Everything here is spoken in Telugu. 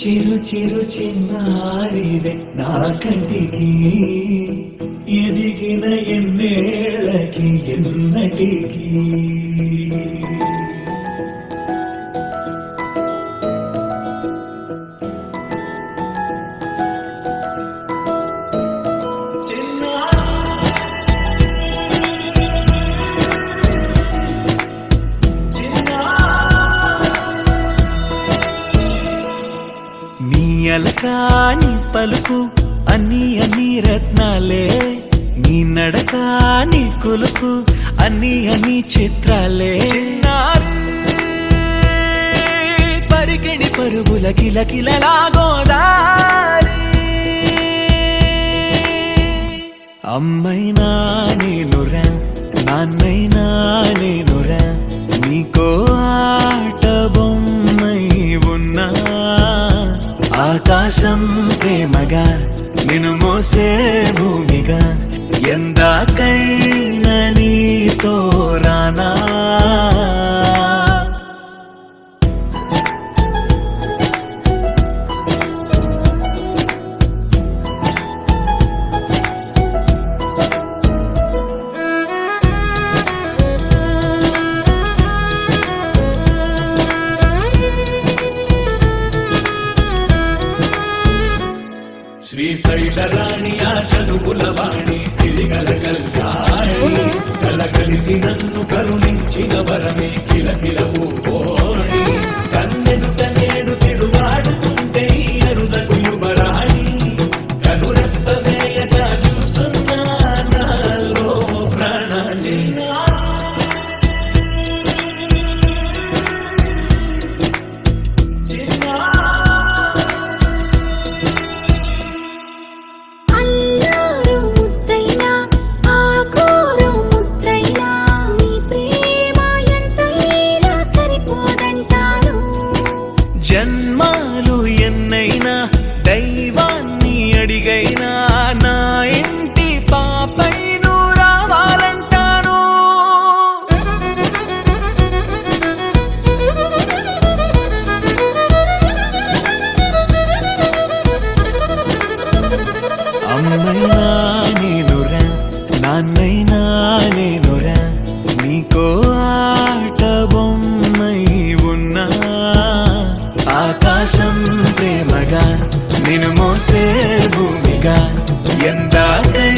చిరు చిరు చిన్నారివే నా కంటికి ఎదిగిన ఎన్నేళ్ళకి ఎన్నటికి అలకాని పలుకు అన్ని అన్ని రత్నాలే నీ నడకాని కొలుకు అన్ని అన్ని చిత్రాలే పరికిణి పరుగుల కిలకిలలాగోదారి అమ్మైనా నేనురా నాన్నైనా నేనురా నీకో ఆట బొమ్మై ఉన్నా ఆకాశం ప్రేమగా నిన్ను మోసే భూమిగా ఎందాకైనా నీతో రానా శ్రీశైల రాణి ఆ చదువుల వాణి సిరిగల కల్యాణి కలగలిసి నన్ను కరుణించిన వరమే కిలకిలవు ఓడి కన్నెదుట నేడు తిరువాడుతుంటే అరుదకు యువరాణి కనురెప్ప వేయగా చూస్తున్నా నాలో ప్రాణ జన్మాలు ఎన్నైనా దైవాన్ని అడిగైనా నా ఇంటి పాపై నువ్వు రావాలంటాను అమ్మైనా నేనురా నాన్నైనా నేనురా నీకో ఆట బొమ్మై ఉన్నా ఆకాశం ప్రేమగా నిన్ను మోసే భూమిగా ఎందాకై